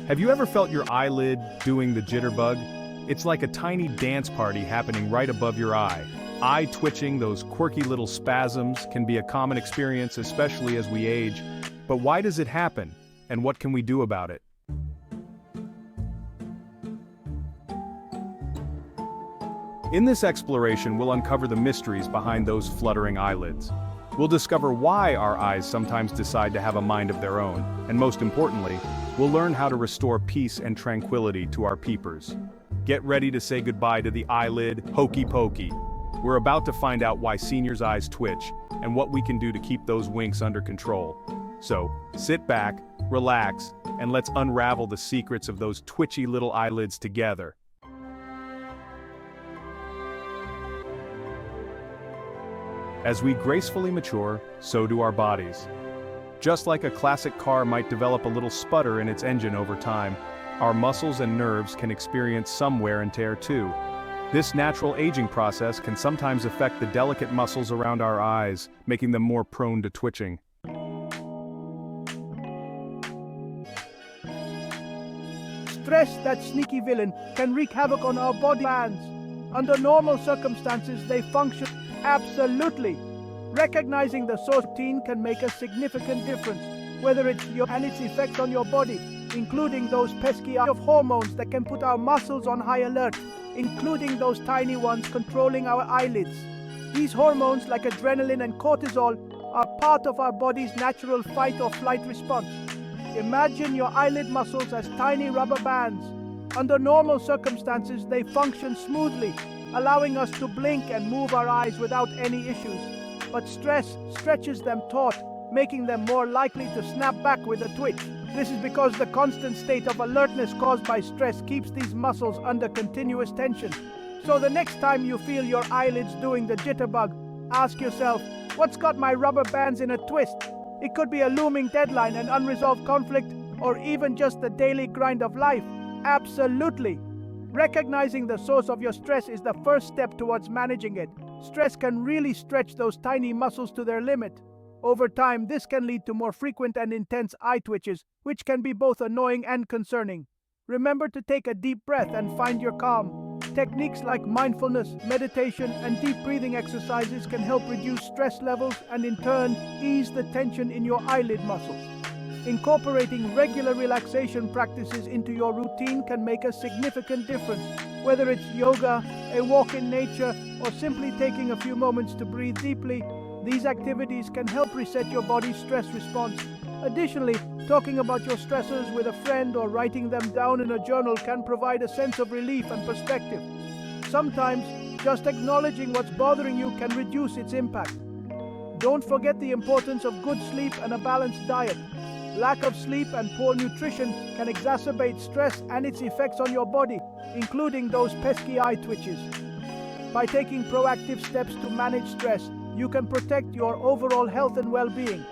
Have you ever felt your eyelid doing the jitterbug? It's like a tiny dance party happening right above your eye. Eye twitching, those quirky little spasms, can be a common experience, especially as we age. But why does it happen? And what can we do about it? In this exploration, we'll uncover the mysteries behind those fluttering eyelids. We'll discover why our eyes sometimes decide to have a mind of their own, and most importantly, we'll learn how to restore peace and tranquility to our peepers. Get ready to say goodbye to the eyelid hokey pokey. We're about to find out why seniors' eyes twitch, and what we can do to keep those winks under control. So, sit back, relax, and let's unravel the secrets of those twitchy little eyelids together. As we gracefully mature, so do our bodies. Just like a classic car might develop a little sputter in its engine over time, our muscles and nerves can experience some wear and tear too. This natural aging process can sometimes affect the delicate muscles around our eyes, making them more prone to twitching. Stress, that sneaky villain, can wreak havoc on our body plans. Under normal circumstances, they function absolutely. Recognizing the source routine can make a significant difference, whether it's and its effects on your body, including those pesky of hormones that can put our muscles on high alert, including those tiny ones controlling our eyelids. These hormones, like adrenaline and cortisol, are part of our body's natural fight or flight response. Imagine your eyelid muscles as tiny rubber bands. Under normal circumstances, they function smoothly, allowing us to blink and move our eyes without any issues. But stress stretches them taut, making them more likely to snap back with a twitch. This is because the constant state of alertness caused by stress keeps these muscles under continuous tension. So the next time you feel your eyelids doing the jitterbug, ask yourself, what's got my rubber bands in a twist? It could be a looming deadline, an unresolved conflict, or even just the daily grind of life. Absolutely. Recognizing the source of your stress is the first step towards managing it. Stress can really stretch those tiny muscles to their limit. Over time, this can lead to more frequent and intense eye twitches, which can be both annoying and concerning. Remember to take a deep breath and find your calm. Techniques like mindfulness, meditation, and deep breathing exercises can help reduce stress levels and in turn ease the tension in your eyelid muscles. Incorporating regular relaxation practices into your routine can make a significant difference, whether it's yoga, a walk in nature, or simply taking a few moments to breathe deeply. These activities can help reset your body's stress response. Additionally, talking about your stressors with a friend or writing them down in a journal can provide a sense of relief and perspective. Sometimes, just acknowledging what's bothering you can reduce its impact. Don't forget the importance of good sleep and a balanced diet. Lack of sleep and poor nutrition can exacerbate stress and its effects on your body, including those pesky eye twitches. By taking proactive steps to manage stress, you can protect your overall health and well-being.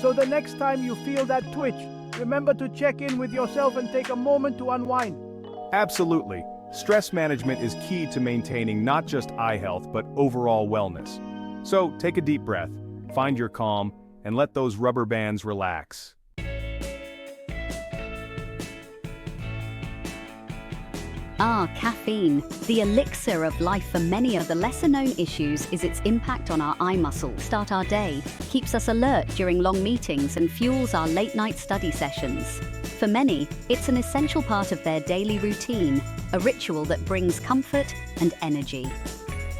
So the next time you feel that twitch, remember to check in with yourself and take a moment to unwind. Absolutely. Stress management is key to maintaining not just eye health, but overall wellness. So take a deep breath, find your calm, and let those rubber bands relax. Caffeine. The elixir of life for many of the lesser-known issues is its impact on our eye muscles. Start our day, keeps us alert during long meetings, and fuels our late-night study sessions. For many, it's an essential part of their daily routine, a ritual that brings comfort and energy.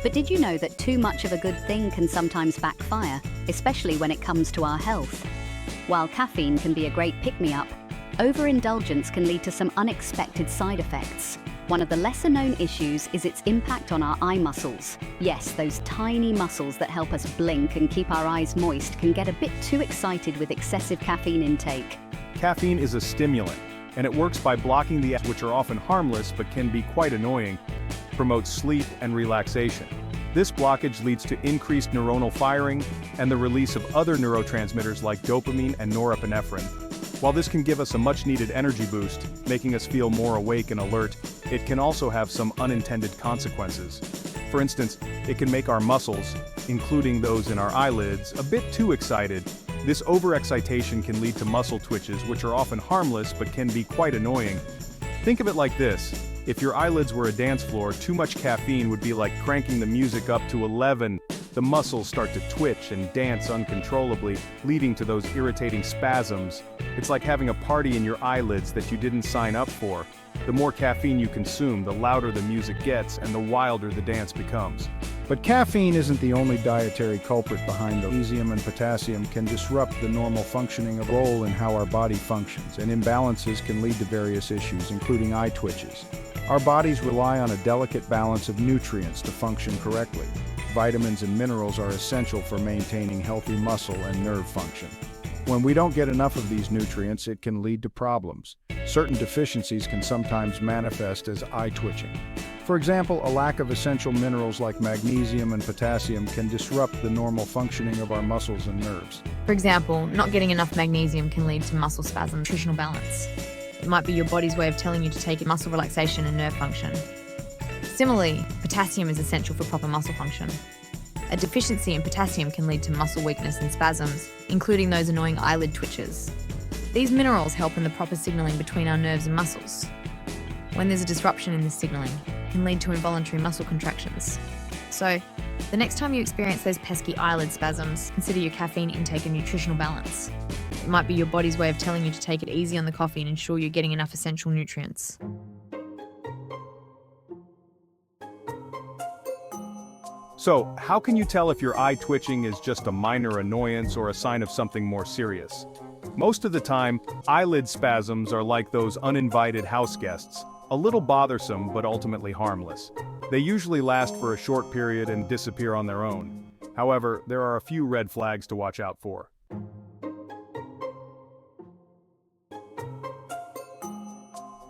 But did you know that too much of a good thing can sometimes backfire, especially when it comes to our health? While caffeine can be a great pick-me-up, overindulgence can lead to some unexpected side effects. One of the lesser-known issues is its impact on our eye muscles. Yes, those tiny muscles that help us blink and keep our eyes moist can get a bit too excited with excessive caffeine intake. Caffeine is a stimulant, and it works by blocking the which are often harmless but can be quite annoying, promotes sleep and relaxation. This blockage leads to increased neuronal firing and the release of other neurotransmitters like dopamine and norepinephrine. While this can give us a much-needed energy boost, making us feel more awake and alert, it can also have some unintended consequences. For instance, it can make our muscles, including those in our eyelids, a bit too excited. This overexcitation can lead to muscle twitches, which are often harmless but can be quite annoying. Think of it like this. If your eyelids were a dance floor, too much caffeine would be like cranking the music up to 11. The muscles start to twitch and dance uncontrollably, leading to those irritating spasms. It's like having a party in your eyelids that you didn't sign up for. The more caffeine you consume, the louder the music gets and the wilder the dance becomes. But caffeine isn't the only dietary culprit behind the magnesium and potassium can disrupt the normal functioning of role in how our body functions, and imbalances can lead to various issues, including eye twitches. Our bodies rely on a delicate balance of nutrients to function correctly. Vitamins and minerals are essential for maintaining healthy muscle and nerve function. When we don't get enough of these nutrients, it can lead to problems. Certain deficiencies can sometimes manifest as eye twitching. For example, a lack of essential minerals like magnesium and potassium can disrupt the normal functioning of our muscles and nerves. For example, not getting enough magnesium can lead to muscle spasm, nutritional balance. It might be your body's way of telling you to take muscle relaxation and nerve function. Similarly, potassium is essential for proper muscle function. A deficiency in potassium can lead to muscle weakness and spasms, including those annoying eyelid twitches. These minerals help in the proper signaling between our nerves and muscles. When there's a disruption in this signaling, it can lead to involuntary muscle contractions. So, the next time you experience those pesky eyelid spasms, consider your caffeine intake and nutritional balance. It might be your body's way of telling you to take it easy on the coffee and ensure you're getting enough essential nutrients. So, how can you tell if your eye twitching is just a minor annoyance or a sign of something more serious? Most of the time, eyelid spasms are like those uninvited house guests, a little bothersome but ultimately harmless. They usually last for a short period and disappear on their own. However, there are a few red flags to watch out for.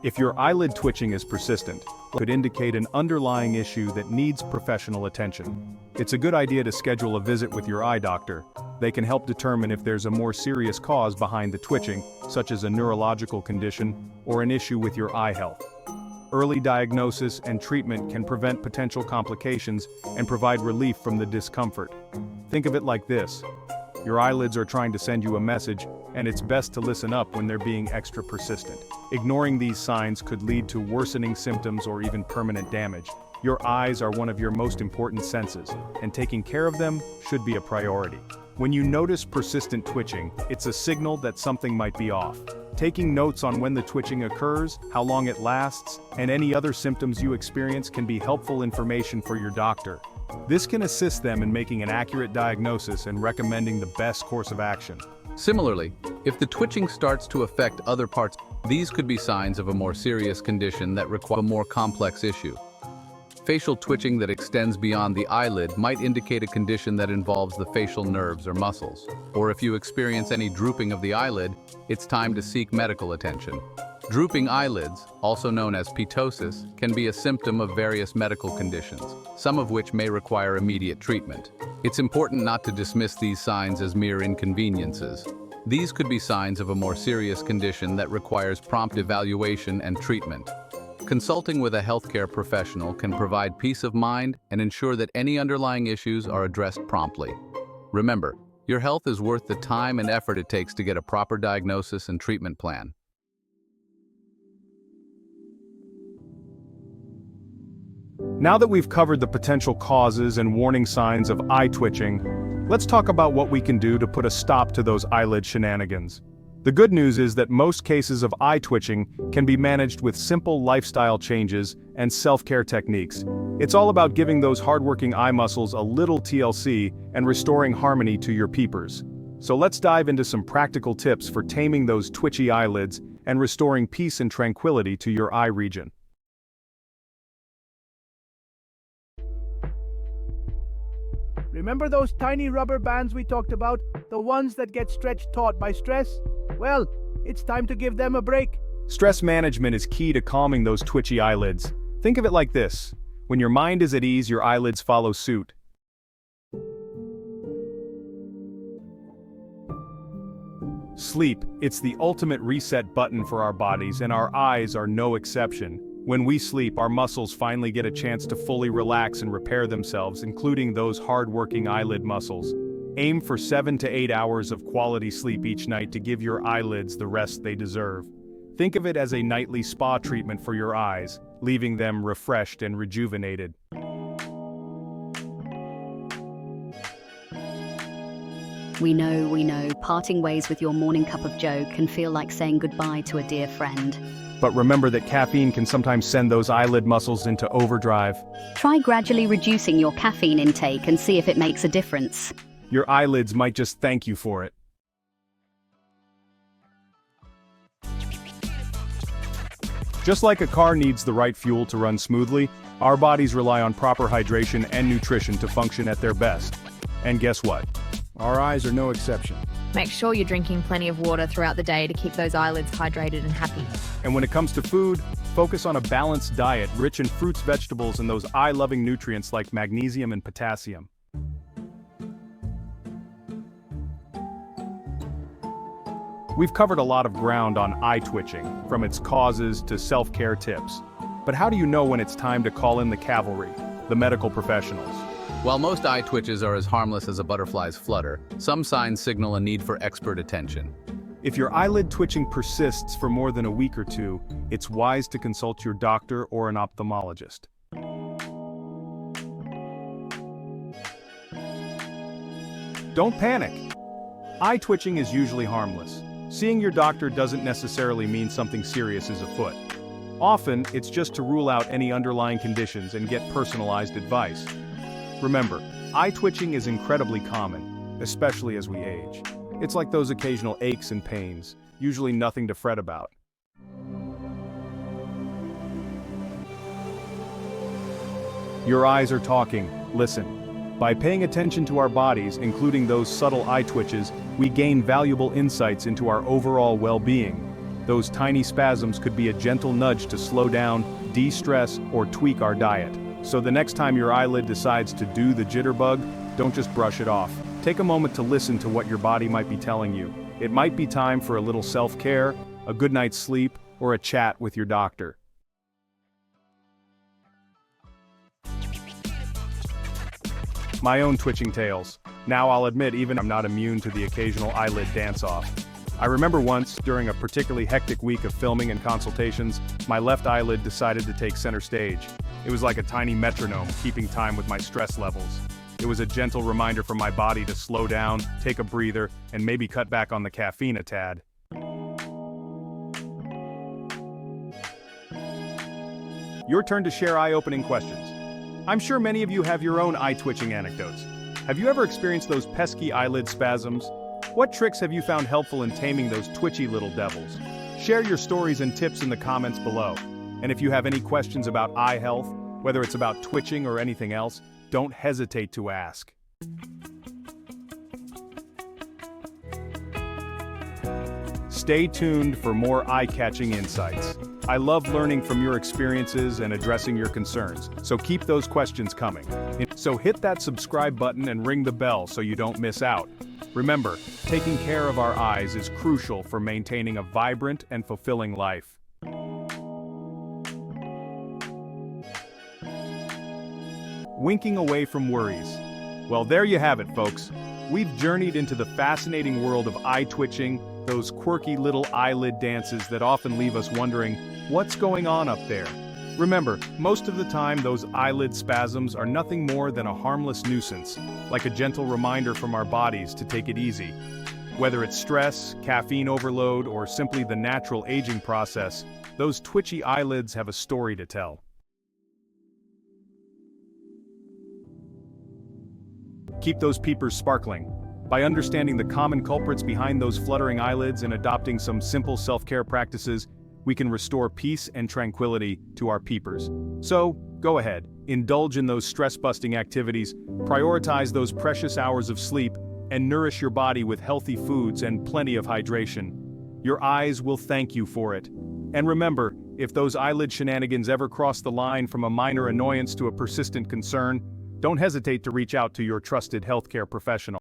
If your eyelid twitching is persistent, it could indicate an underlying issue that needs professional attention. It's a good idea to schedule a visit with your eye doctor. They can help determine if there's a more serious cause behind the twitching, such as a neurological condition or an issue with your eye health. Early diagnosis and treatment can prevent potential complications and provide relief from the discomfort. Think of it like this. Your eyelids are trying to send you a message, and it's best to listen up when they're being extra persistent. Ignoring these signs could lead to worsening symptoms or even permanent damage. Your eyes are one of your most important senses, and taking care of them should be a priority. When you notice persistent twitching, it's a signal that something might be off. Taking notes on when the twitching occurs, how long it lasts, and any other symptoms you experience can be helpful information for your doctor. This can assist them in making an accurate diagnosis and recommending the best course of action. Similarly, if the twitching starts to affect other parts, these could be signs of a more serious condition that requires a more complex issue. Facial twitching that extends beyond the eyelid might indicate a condition that involves the facial nerves or muscles. Or if you experience any drooping of the eyelid, it's time to seek medical attention. Drooping eyelids, also known as ptosis, can be a symptom of various medical conditions, some of which may require immediate treatment. It's important not to dismiss these signs as mere inconveniences. These could be signs of a more serious condition that requires prompt evaluation and treatment. Consulting with a healthcare professional can provide peace of mind and ensure that any underlying issues are addressed promptly. Remember, your health is worth the time and effort it takes to get a proper diagnosis and treatment plan. Now that we've covered the potential causes and warning signs of eye twitching, let's talk about what we can do to put a stop to those eyelid shenanigans. The good news is that most cases of eye twitching can be managed with simple lifestyle changes and self-care techniques. It's all about giving those hardworking eye muscles a little TLC and restoring harmony to your peepers. So let's dive into some practical tips for taming those twitchy eyelids and restoring peace and tranquility to your eye region. Remember those tiny rubber bands we talked about? The ones that get stretched taut by stress? Well, it's time to give them a break. Stress management is key to calming those twitchy eyelids. Think of it like this. When your mind is at ease, your eyelids follow suit. Sleep, it's the ultimate reset button for our bodies, and our eyes are no exception. When we sleep, our muscles finally get a chance to fully relax and repair themselves, including those hard-working eyelid muscles. Aim for 7 to 8 hours of quality sleep each night to give your eyelids the rest they deserve. Think of it as a nightly spa treatment for your eyes, leaving them refreshed and rejuvenated. We know, parting ways with your morning cup of joe can feel like saying goodbye to a dear friend. But remember that caffeine can sometimes send those eyelid muscles into overdrive. Try gradually reducing your caffeine intake and see if it makes a difference. Your eyelids might just thank you for it. Just like a car needs the right fuel to run smoothly, our bodies rely on proper hydration and nutrition to function at their best. And guess what? Our eyes are no exception. Make sure you're drinking plenty of water throughout the day to keep those eyelids hydrated and happy. And when it comes to food, focus on a balanced diet rich in fruits, vegetables, and those eye-loving nutrients like magnesium and potassium. We've covered a lot of ground on eye twitching, from its causes to self-care tips. But how do you know when it's time to call in the cavalry, the medical professionals? While most eye twitches are as harmless as a butterfly's flutter, some signs signal a need for expert attention. If your eyelid twitching persists for more than a week or two, it's wise to consult your doctor or an ophthalmologist. Don't panic. Eye twitching is usually harmless. Seeing your doctor doesn't necessarily mean something serious is afoot. Often, it's just to rule out any underlying conditions and get personalized advice. Remember, eye twitching is incredibly common, especially as we age. It's like those occasional aches and pains, usually nothing to fret about. Your eyes are talking, listen. By paying attention to our bodies, including those subtle eye twitches, we gain valuable insights into our overall well-being. Those tiny spasms could be a gentle nudge to slow down, de-stress, or tweak our diet. So the next time your eyelid decides to do the jitterbug, don't just brush it off. Take a moment to listen to what your body might be telling you. It might be time for a little self-care, a good night's sleep, or a chat with your doctor. My own twitching tales. Now I'll admit, even I'm not immune to the occasional eyelid dance-off. I remember once, during a particularly hectic week of filming and consultations, my left eyelid decided to take center stage. It was like a tiny metronome, keeping time with my stress levels. It was a gentle reminder for my body to slow down, take a breather, and maybe cut back on the caffeine a tad. Your turn to share eye-opening questions. I'm sure many of you have your own eye-twitching anecdotes. Have you ever experienced those pesky eyelid spasms? What tricks have you found helpful in taming those twitchy little devils? Share your stories and tips in the comments below. And if you have any questions about eye health, whether it's about twitching or anything else, don't hesitate to ask. Stay tuned for more eye-catching insights. I love learning from your experiences and addressing your concerns, so keep those questions coming. So hit that subscribe button and ring the bell so you don't miss out. Remember, taking care of our eyes is crucial for maintaining a vibrant and fulfilling life. Winking away from worries. Well, there you have it, folks. We've journeyed into the fascinating world of eye twitching, those quirky little eyelid dances that often leave us wondering, what's going on up there? Remember, most of the time those eyelid spasms are nothing more than a harmless nuisance, like a gentle reminder from our bodies to take it easy. Whether it's stress, caffeine overload, or simply the natural aging process, those twitchy eyelids have a story to tell. Keep those peepers sparkling. By understanding the common culprits behind those fluttering eyelids and adopting some simple self-care practices, we can restore peace and tranquility to our peepers. So, go ahead, indulge in those stress-busting activities, prioritize those precious hours of sleep, and nourish your body with healthy foods and plenty of hydration. Your eyes will thank you for it. And remember, if those eyelid shenanigans ever cross the line from a minor annoyance to a persistent concern, don't hesitate to reach out to your trusted healthcare professional.